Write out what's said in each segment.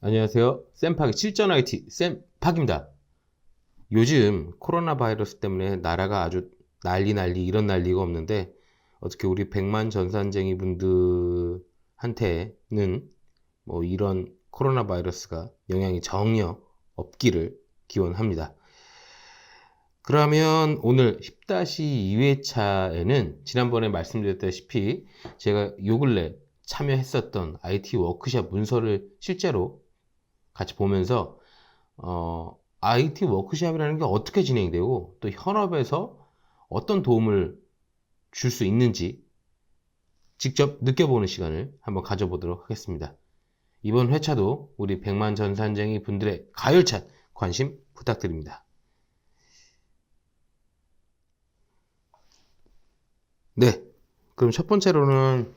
안녕하세요. 쌤팍의 실전 IT 쌤팍입니다. 요즘 코로나 바이러스 때문에 나라가 아주 난리 이런 난리가 없는데 어떻게 우리 백만 전산쟁이 분들한테는 뭐 이런 코로나 바이러스가 영향이 전혀 없기를 기원합니다. 그러면 오늘 10-2회차에는 지난번에 말씀드렸다시피 제가 요 근래 참여했었던 IT 워크숍 문서를 실제로 같이 보면서 IT 워크숍이라는 게 어떻게 진행되고 또 현업에서 어떤 도움을 줄 수 있는지 직접 느껴보는 시간을 한번 가져보도록 하겠습니다. 이번 회차도 우리 백만 전산쟁이 분들의 가열찬 관심 부탁드립니다. 네, 그럼 첫 번째로는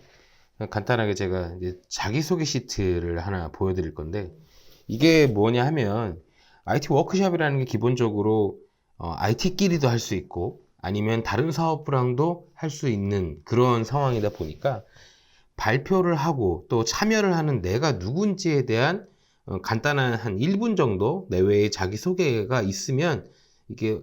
간단하게 제가 이제 자기소개 시트를 하나 보여드릴 건데 이게 뭐냐 하면 IT 워크숍이라는 게 기본적으로 IT끼리도 할 수 있고 아니면 다른 사업부랑도 할 수 있는 그런 상황이다 보니까 발표를 하고 또 참여를 하는 내가 누군지에 대한 간단한 한 1분 정도 내외의 자기소개가 있으면 이게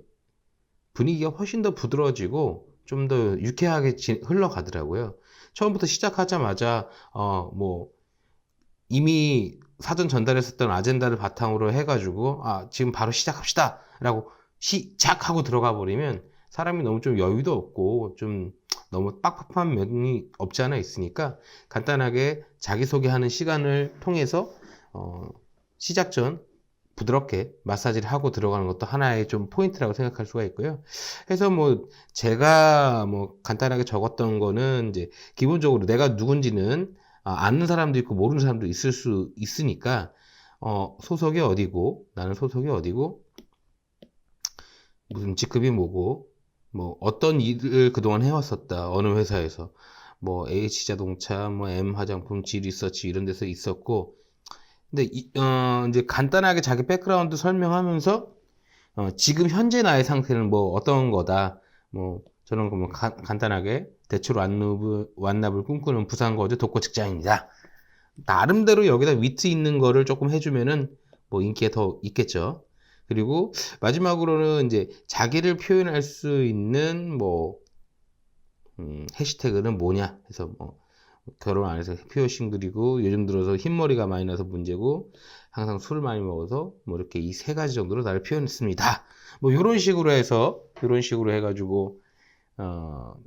분위기가 훨씬 더 부드러워지고 좀 더 유쾌하게 흘러가더라고요. 처음부터 시작하자마자 뭐 이미 사전 전달했었던 아젠다를 바탕으로 해가지고 지금 바로 시작합시다 라고 시작하고 들어가 버리면 사람이 너무 좀 여유도 없고 좀 너무 빡빡한 면이 없지 않아 있으니까 간단하게 자기소개하는 시간을 통해서 시작 전 부드럽게 마사지를 하고 들어가는 것도 하나의 좀 포인트라고 생각할 수가 있고요. 그래서 뭐 제가 뭐 간단하게 적었던 거는 이제 기본적으로 내가 누군지는 아는 사람도 있고 모르는 사람도 있을 수 있으니까 소속이 어디고 나는 소속이 어디고 무슨 직급이 뭐고 뭐 어떤 일을 그동안 해왔었다 어느 회사에서 뭐 H자동차 뭐 M화장품 G리서치 이런 데서 있었고 근데 이제 간단하게 자기 백그라운드 설명하면서 지금 현재 나의 상태는 뭐 어떤 거다 뭐 저는 뭐 간단하게 대출 완납을 꿈꾸는 부산거주 독거 직장입니다. 나름대로 여기다 위트 있는 거를 조금 해주면은 뭐 인기가 더 있겠죠. 그리고 마지막으로는 이제 자기를 표현할 수 있는 뭐 해시태그는 뭐냐 해서 뭐 결혼 안 해서 해피워싱들이고 요즘 들어서 흰머리가 많이 나서 문제고 항상 술을 많이 먹어서 뭐 이렇게 이 세 가지 정도로 나를 표현했습니다. 뭐 이런 식으로 해가지고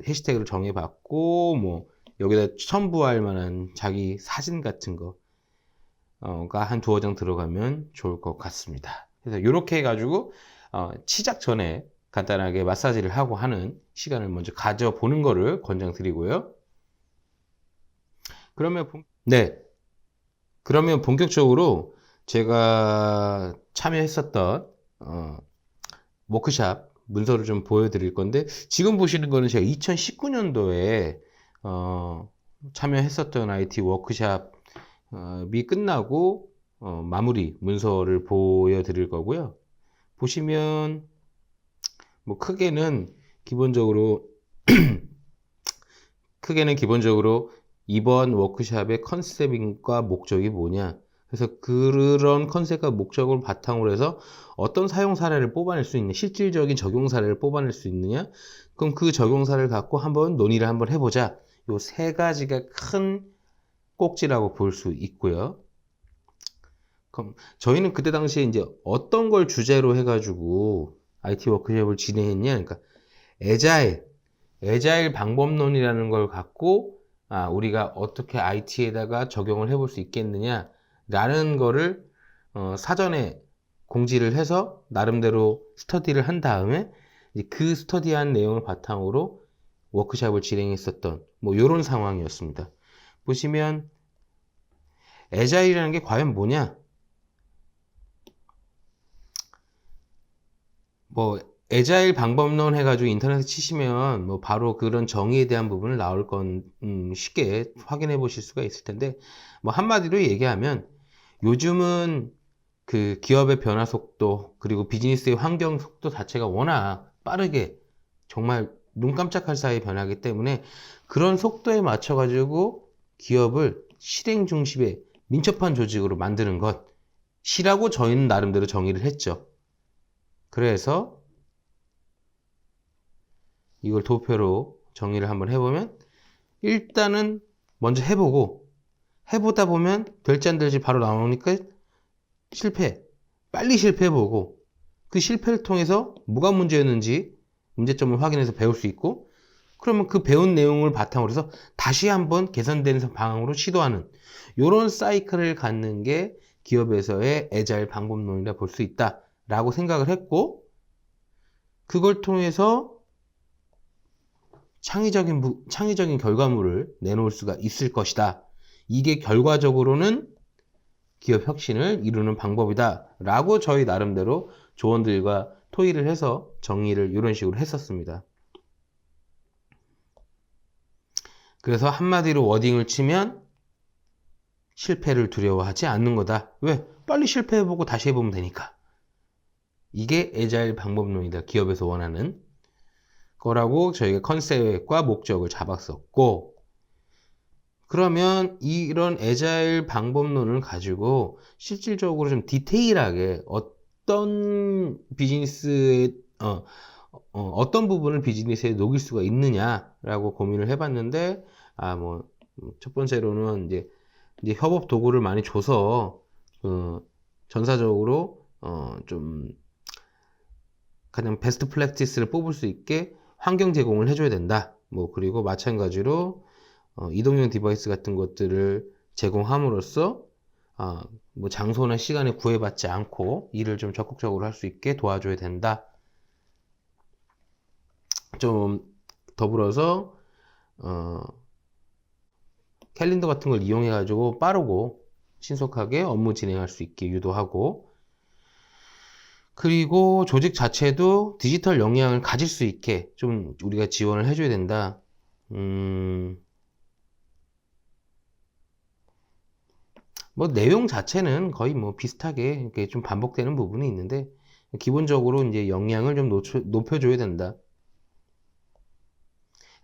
해시태그를 정해봤고 뭐 여기다 첨부할 만한 자기 사진 같은 거가 한 두어 장 들어가면 좋을 것 같습니다. 그래서 이렇게 해가지고 시작 전에 간단하게 마사지를 하고 하는 시간을 먼저 가져보는 거를 권장드리고요. 그러면 본격적으로 제가 참여했었던 워크샵 문서를 좀 보여드릴 건데 지금 보시는 거는 제가 2019년도에 참여했었던 IT 워크샵이 끝나고 마무리 문서를 보여드릴 거고요. 보시면 뭐 크게는 기본적으로 이번 워크샵의 컨셉과 목적이 뭐냐. 그래서 그런 컨셉과 목적을 바탕으로 해서 어떤 사용 사례를 뽑아낼 수 있냐. 실질적인 적용 사례를 뽑아낼 수 있느냐. 그럼 그 적용 사례를 갖고 한번 논의를 한번 해보자. 요 세 가지가 큰 꼭지라고 볼 수 있고요. 그럼 저희는 그때 당시에 이제 어떤 걸 주제로 해가지고 IT 워크숍을 진행했냐. 그러니까 애자일 방법론이라는 걸 갖고 우리가 어떻게 IT에다가 적용을 해볼 수 있겠느냐 라는 거를 사전에 공지를 해서 나름대로 스터디를 한 다음에 그 스터디한 내용을 바탕으로 워크숍을 진행했었던 뭐 이런 상황이었습니다. 보시면 애자일이라는 게 과연 뭐냐? 뭐 애자일 방법론 해가지고 인터넷에 치시면 뭐 바로 그런 정의에 대한 부분을 나올 건 쉽게 확인해 보실 수가 있을 텐데 뭐 한마디로 얘기하면 요즘은 그 기업의 변화 속도 그리고 비즈니스의 환경 속도 자체가 워낙 빠르게 정말 눈 깜짝할 사이에 변하기 때문에 그런 속도에 맞춰 가지고 기업을 실행 중심의 민첩한 조직으로 만드는 것 시라고 저희는 나름대로 정의를 했죠. 그래서 이걸 도표로 정의를 한번 해보면 일단은 먼저 해보다 보면 될지 안 될지 바로 나오니까 빨리 실패해보고 그 실패를 통해서 뭐가 문제였는지 문제점을 확인해서 배울 수 있고, 그러면 그 배운 내용을 바탕으로 해서 다시 한번 개선되는 방향으로 시도하는 이런 사이클을 갖는 게 기업에서의 애자일 방법론이라 볼 수 있다라고 생각을 했고, 그걸 통해서 창의적인 결과물을 내놓을 수가 있을 것이다. 이게 결과적으로는 기업 혁신을 이루는 방법이다 라고 저희 나름대로 조원들과 토의를 해서 정의를 이런 식으로 했었습니다. 그래서 한마디로 워딩을 치면 실패를 두려워하지 않는 거다. 왜? 빨리 실패해보고 다시 해보면 되니까. 이게 애자일 방법론이다. 기업에서 원하는 거라고 저희가 컨셉과 목적을 잡았었고, 그러면 이런 애자일 방법론을 가지고 실질적으로 좀 디테일하게 어떤 비즈니스의 어떤 부분을 비즈니스에 녹일 수가 있느냐라고 고민을 해봤는데, 첫 번째로는 이제 협업 도구를 많이 줘서 전사적으로 좀 가장 베스트 플래티스를 뽑을 수 있게 환경 제공을 해줘야 된다. 그리고 마찬가지로 이동형 디바이스 같은 것들을 제공함으로써 장소나 시간에 구애받지 않고 일을 좀 적극적으로 할 수 있게 도와줘야 된다. 좀 더불어서 캘린더 같은 걸 이용해 가지고 빠르고 신속하게 업무 진행할 수 있게 유도하고, 그리고 조직 자체도 디지털 역량을 가질 수 있게 좀 우리가 지원을 해줘야 된다. 내용 자체는 거의 비슷하게 이렇게 좀 반복되는 부분이 있는데, 기본적으로 이제 역량을 좀 높여줘야 된다.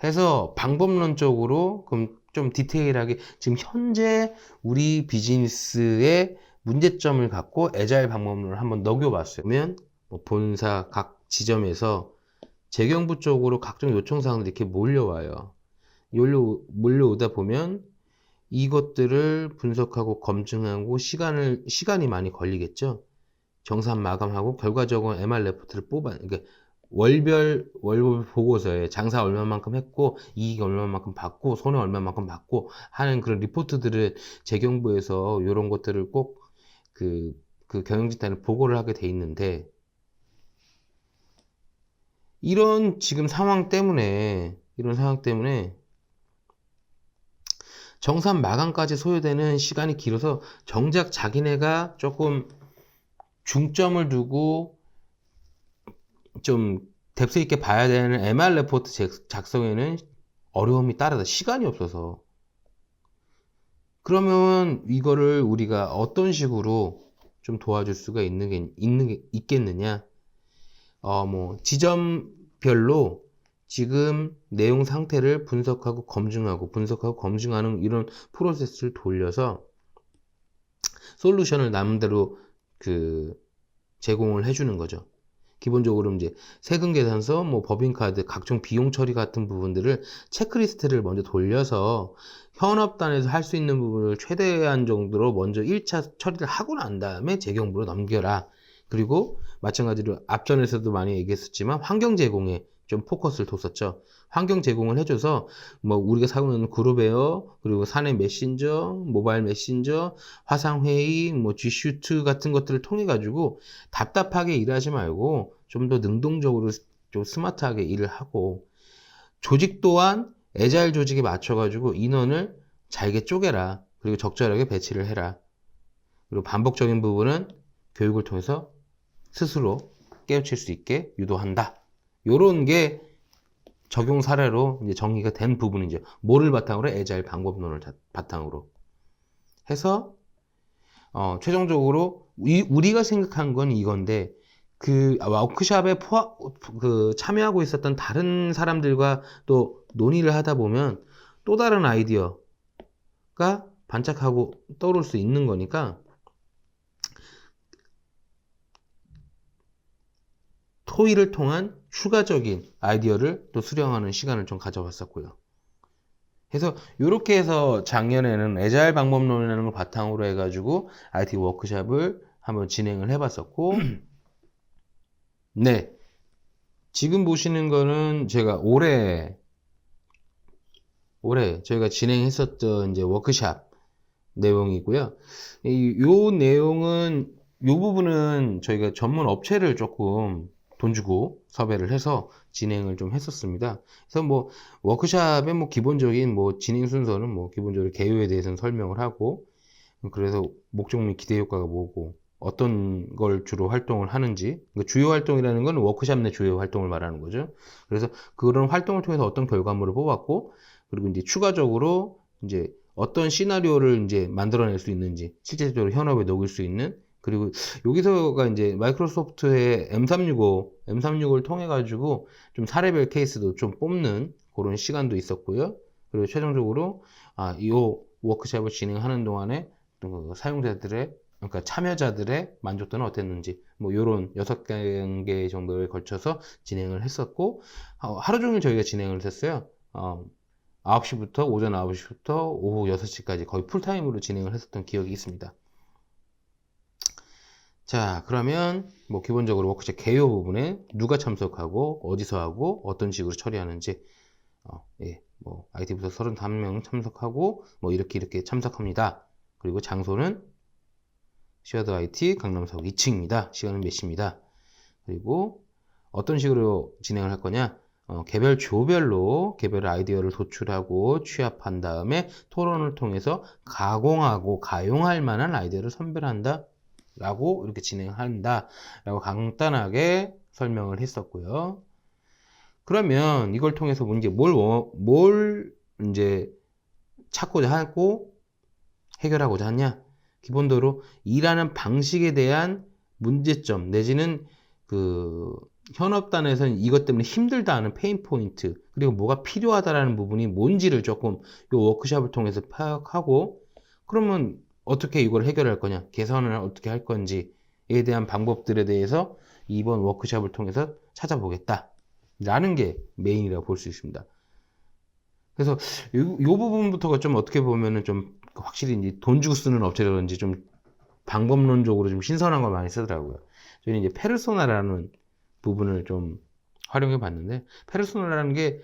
해서 방법론적으로 그럼 좀 디테일하게 지금 현재 우리 비즈니스의 문제점을 갖고 애자일 방법론을 한번 녹여봤어요. 그러면 본사 각 지점에서 재경부 쪽으로 각종 요청사항들이 이렇게 몰려와요. 몰려오다 보면 이것들을 분석하고 검증하고 시간이 많이 걸리겠죠. 정산 마감하고 결과적으로 MR 레포트를 그러니까 월별 보고서에 장사 얼마만큼 했고 이익 얼마만큼 받고 손해 얼마만큼 받고 하는 그런 리포트들을 재경부에서 이런 것들을 꼭 그 경영진단에 보고를 하게 돼 있는데, 이런 상황 때문에 정산 마감까지 소요되는 시간이 길어서 정작 자기네가 조금 중점을 두고 좀 뎁스 있게 봐야 되는 MR 레포트 작성에는 어려움이 따르다. 시간이 없어서. 그러면 이거를 우리가 어떤 식으로 좀 도와줄 수가 있겠느냐? 지점별로 지금 내용 상태를 분석하고 검증하는 이런 프로세스를 돌려서 솔루션을 남대로 제공을 해주는 거죠. 기본적으로 이제 세금 계산서, 법인카드, 각종 비용 처리 같은 부분들을 체크리스트를 먼저 돌려서 현업단에서 할 수 있는 부분을 최대한 정도로 먼저 1차 처리를 하고 난 다음에 재경부로 넘겨라. 그리고 마찬가지로 앞전에서도 많이 얘기했었지만 환경 제공에 좀 포커스를 뒀었죠. 환경 제공을 해줘서 우리가 사고 있는 그룹웨어, 그리고 사내 메신저, 모바일 메신저, 화상회의, G슈트 같은 것들을 통해 가지고 답답하게 일하지 말고 좀 더 능동적으로 좀 스마트하게 일을 하고, 조직 또한 애자일 조직에 맞춰 가지고 인원을 잘게 쪼개라. 그리고 적절하게 배치를 해라. 그리고 반복적인 부분은 교육을 통해서 스스로 깨우칠 수 있게 유도한다. 요런 게 적용 사례로 이제 정리가 된 부분이죠. 뭐를 바탕으로? 애자일 방법론을 바탕으로 해서 최종적으로 우리가 생각한 건 이건데, 워크숍에 참여하고 있었던 다른 사람들과 또 논의를 하다 보면 또 다른 아이디어가 반짝하고 떠오를 수 있는 거니까, 토의를 통한 추가적인 아이디어를 또 수령하는 시간을 좀 가져봤었고요. 그래서 이렇게 해서 작년에는 애자일 방법론이라는 걸 바탕으로 해가지고 IT 워크샵을 한번 진행을 해봤었고, 네, 지금 보시는 거는 제가 올해 저희가 진행했었던 이제 워크샵 내용이고요. 요 내용은 요 부분은 저희가 전문 업체를 조금 돈 주고 섭외를 해서 진행을 좀 했었습니다. 그래서 뭐 워크샵의 뭐 기본적인 뭐 진행 순서는 뭐 기본적으로 개요에 대해서는 설명을 하고, 그래서 목적 및 기대 효과가 뭐고 어떤 걸 주로 활동을 하는지, 그러니까 주요 활동이라는 건 워크샵 내 주요 활동을 말하는 거죠. 그래서 그런 활동을 통해서 어떤 결과물을 뽑았고, 그리고 이제 추가적으로 이제 어떤 시나리오를 이제 만들어낼 수 있는지, 실제적으로 현업에 녹일 수 있는, 그리고 여기서가 이제 마이크로소프트의 M365를 통해 가지고 좀 사례별 케이스도 좀 뽑는 그런 시간도 있었고요. 그리고 최종적으로 이 워크샵을 진행하는 동안에 또 사용자들의, 그러니까 참여자들의 만족도는 어땠는지, 뭐 요런 6단계 정도에 걸쳐서 진행을 했었고, 하루 종일 저희가 진행을 했어요. 9시부터 오전 9시부터 오후 6시까지 거의 풀타임으로 진행을 했었던 기억이 있습니다. 자, 그러면 뭐 기본적으로 워크샵 개요 부분에 누가 참석하고 어디서 하고 어떤 식으로 처리하는지, 예, 뭐 IT부서 35명 참석하고 뭐 이렇게 참석합니다. 그리고 장소는 쉐어드 IT 강남사옥 2층입니다. 시간은 몇 시입니다. 그리고 어떤 식으로 진행을 할 거냐? 개별 조별로 개별 아이디어를 도출하고 취합한 다음에 토론을 통해서 가공하고 가용할 만한 아이디어를 선별한다 라고 이렇게 진행한다 라고 간단하게 설명을 했었고요. 그러면 이걸 통해서 문제 뭘 이제 찾고자 하고 해결하고자 하냐? 기본적으로 일하는 방식에 대한 문제점 내지는 그 현업단에서는 이것 때문에 힘들다는 페인 포인트, 그리고 뭐가 필요하다라는 부분이 뭔지를 조금 이 워크숍을 통해서 파악하고, 그러면 어떻게 이걸 해결할 거냐, 개선을 어떻게 할 건지에 대한 방법들에 대해서 이번 워크숍을 통해서 찾아보겠다 라는 게 메인이라고 볼 수 있습니다. 그래서 이 부분부터가 좀 어떻게 보면은 좀 확실히 이제 돈 주고 쓰는 업체라든지 좀 방법론적으로 좀 신선한 걸 많이 쓰더라고요. 저희는 이제 페르소나라는 부분을 좀 활용해 봤는데, 페르소나라는 게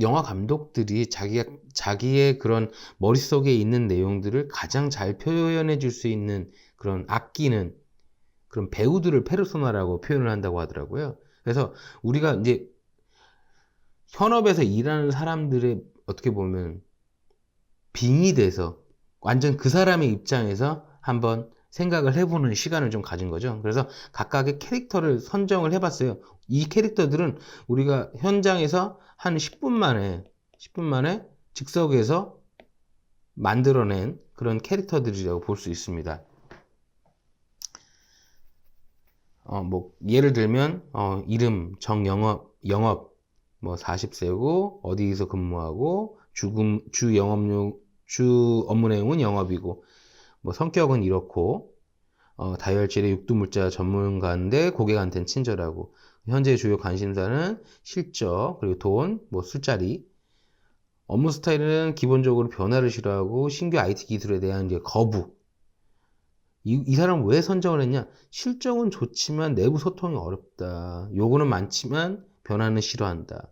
영화 감독들이 자기의 그런 머릿속에 있는 내용들을 가장 잘 표현해 줄 수 있는 그런 아끼는 그런 배우들을 페르소나라고 표현을 한다고 하더라고요. 그래서 우리가 이제 현업에서 일하는 사람들의 어떻게 보면 빙이 돼서 완전 그 사람의 입장에서 한번 생각을 해보는 시간을 좀 가진 거죠. 그래서 각각의 캐릭터를 선정을 해봤어요. 이 캐릭터들은 우리가 현장에서 한 10분 만에 즉석에서 만들어낸 그런 캐릭터들이라고 볼 수 있습니다. 뭐 예를 들면 이름 정영업, 뭐 40세고 어디서 근무하고 주 업무 내용은 영업이고, 뭐 성격은 이렇고, 다혈질의 육두물자 전문가인데 고객한테는 친절하고, 현재 주요 관심사는 실적, 그리고 돈, 뭐 술자리, 업무 스타일은 기본적으로 변화를 싫어하고 신규 IT 기술에 대한 이제 거부. 이 사람은 왜 선정을 했냐? 실적은 좋지만 내부 소통이 어렵다. 요구는 많지만 변화는 싫어한다.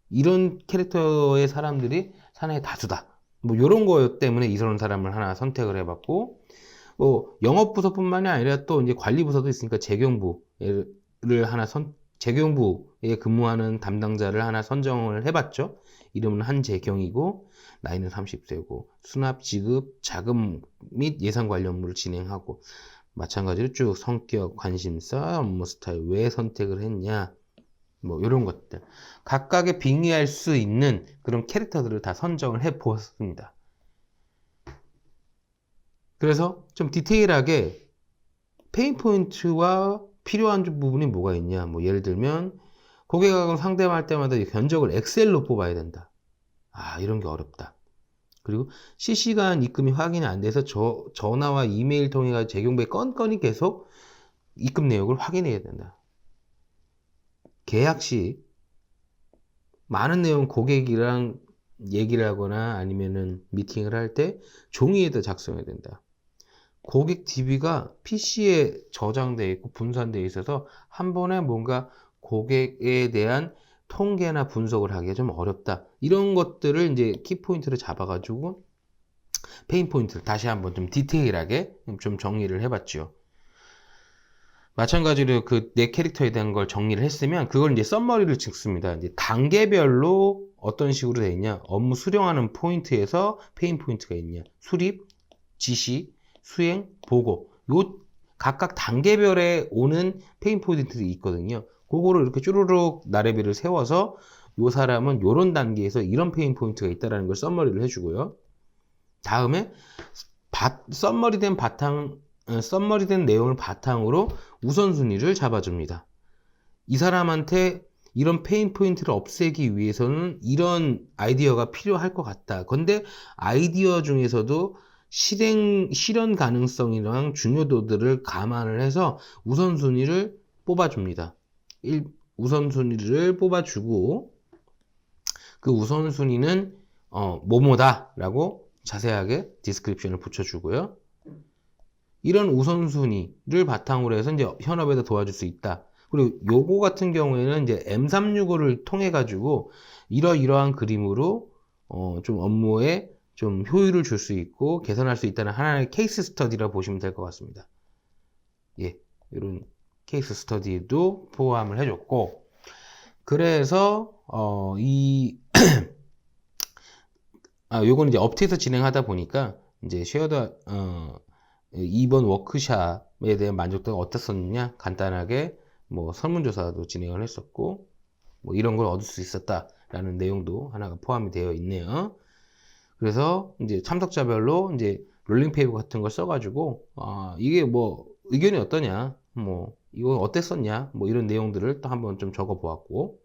이런 캐릭터의 사람들이 사내에 다수다. 뭐 요런 거 때문에 이런 사람을 하나 선택을 해봤고, 뭐 영업부서뿐만이 아니라 또 이제 관리부서도 있으니까 재경부에 근무하는 담당자를 하나 선정을 해봤죠. 이름은 한재경이고 나이는 30세고 수납, 지급, 자금 및 예산 관련 업무를 진행하고, 마찬가지로 쭉 성격, 관심사, 업무 스타일, 왜 선택을 했냐, 뭐 이런 것들 각각의 빙의할 수 있는 그런 캐릭터들을 다 선정을 해 보았습니다. 그래서 좀 디테일하게 페인 포인트와 필요한 부분이 뭐가 있냐, 뭐 예를 들면 고객하고 상대할 때마다 견적을 엑셀로 뽑아야 된다. 이런 게 어렵다. 그리고 실시간 입금이 확인이 안 돼서 전화와 이메일 통해 재경부에 건건이 계속 입금 내역을 확인해야 된다. 계약 시 많은 내용 고객이랑 얘기를 하거나 아니면은 미팅을 할 때 종이에다 작성해야 된다. 고객 DB가 PC에 저장되어 있고 분산되어 있어서 한 번에 뭔가 고객에 대한 통계나 분석을 하기가 좀 어렵다. 이런 것들을 이제 키포인트를 잡아가지고 페인 포인트를 다시 한번 좀 디테일하게 좀 정리를 해봤죠. 마찬가지로 그 내 캐릭터에 대한 걸 정리를 했으면 그걸 이제 썸머리를 찍습니다. 이제 단계별로 어떤 식으로 되어 있냐, 업무 수령하는 포인트에서 페인 포인트가 있냐, 수립, 지시, 수행, 보고, 요 각각 단계별에 오는 페인 포인트들이 있거든요. 그거를 이렇게 쭈루룩 나래비를 세워서 요 사람은 요런 단계에서 이런 페인 포인트가 있다라는 걸 썸머리를 해주고요. 다음에 썸머리된 내용을 바탕으로 우선순위를 잡아줍니다. 이 사람한테 이런 페인 포인트를 없애기 위해서는 이런 아이디어가 필요할 것 같다. 근데 아이디어 중에서도 실현 가능성이랑 중요도들을 감안을 해서 우선순위를 뽑아줍니다. 우선순위를 뽑아주고 그 우선순위는 뭐뭐다 라고 자세하게 디스크립션을 붙여주고요. 이런 우선순위를 바탕으로 해서 이제 현업에다 도와줄 수 있다. 그리고 요거 같은 경우에는 이제 M365를 통해 가지고 이러이러한 그림으로 좀 업무에 좀 효율을 줄 수 있고 개선할 수 있다는 하나의 케이스 스터디라 보시면 될 것 같습니다. 예, 이런 케이스 스터디도 포함을 해줬고, 그래서 요거는 이제 업체에서 진행하다 보니까 이제 쉐어드 이번 워크샵에 대한 만족도가 어땠었느냐, 간단하게 뭐 설문조사도 진행을 했었고, 뭐 이런 걸 얻을 수 있었다라는 내용도 하나가 포함이 되어 있네요. 그래서 이제 참석자별로 이제 롤링 페이퍼 같은 걸 써가지고 이게 뭐 의견이 어떠냐, 뭐 이거 어땠었냐, 뭐 이런 내용들을 또 한번 좀 적어 보았고,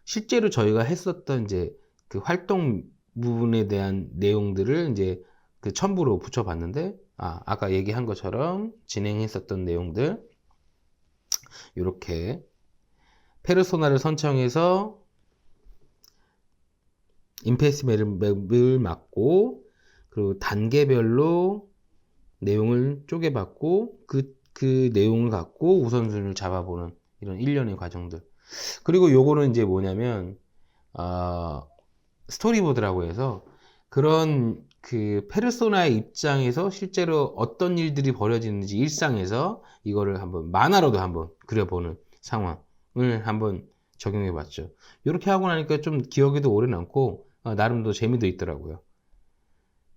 실제로 저희가 했었던 이제 그 활동 부분에 대한 내용들을 이제 그 첨부로 붙여봤는데, 아까 얘기한 것처럼 진행했었던 내용들, 이렇게 페르소나를 선정해서 임페이스 맵을 맞고, 그리고 단계별로 내용을 쪼개봤고, 그 내용을 갖고 우선순위를 잡아보는 이런 일련의 과정들. 그리고 요거는 이제 뭐냐면, 스토리보드라고 해서 그런 그 페르소나의 입장에서 실제로 어떤 일들이 벌어지는지 일상에서 이거를 한번 만화로도 한번 그려보는 상황을 한번 적용해 봤죠. 이렇게 하고 나니까 좀 기억에도 오래 남고 나름도 재미도 있더라고요.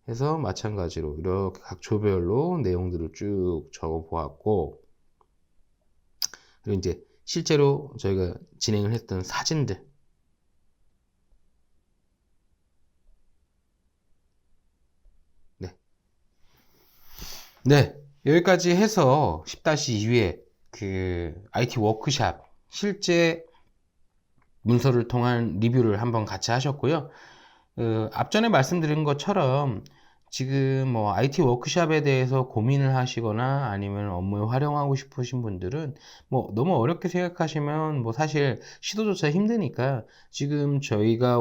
그래서 마찬가지로 이렇게 각 조별로 내용들을 쭉 적어 보았고, 그리고 이제 실제로 저희가 진행을 했던 사진들, 네, 여기까지 해서 10-2회 그 IT 워크샵 실제 문서를 통한 리뷰를 한번 같이 하셨고요. 앞전에 말씀드린 것처럼 지금 뭐 IT 워크샵에 대해서 고민을 하시거나 아니면 업무에 활용하고 싶으신 분들은 뭐 너무 어렵게 생각하시면 뭐 사실 시도조차 힘드니까 지금 저희가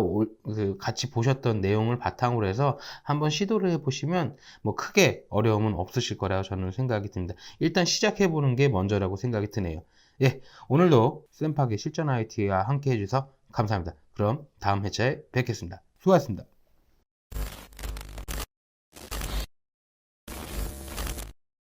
같이 보셨던 내용을 바탕으로 해서 한번 시도를 해보시면 뭐 크게 어려움은 없으실 거라고 저는 생각이 듭니다. 일단 시작해보는 게 먼저라고 생각이 드네요. 예, 오늘도 쌤팍의 실전 IT와 함께 해주셔서 감사합니다. 그럼 다음 회차에 뵙겠습니다. 수고하셨습니다.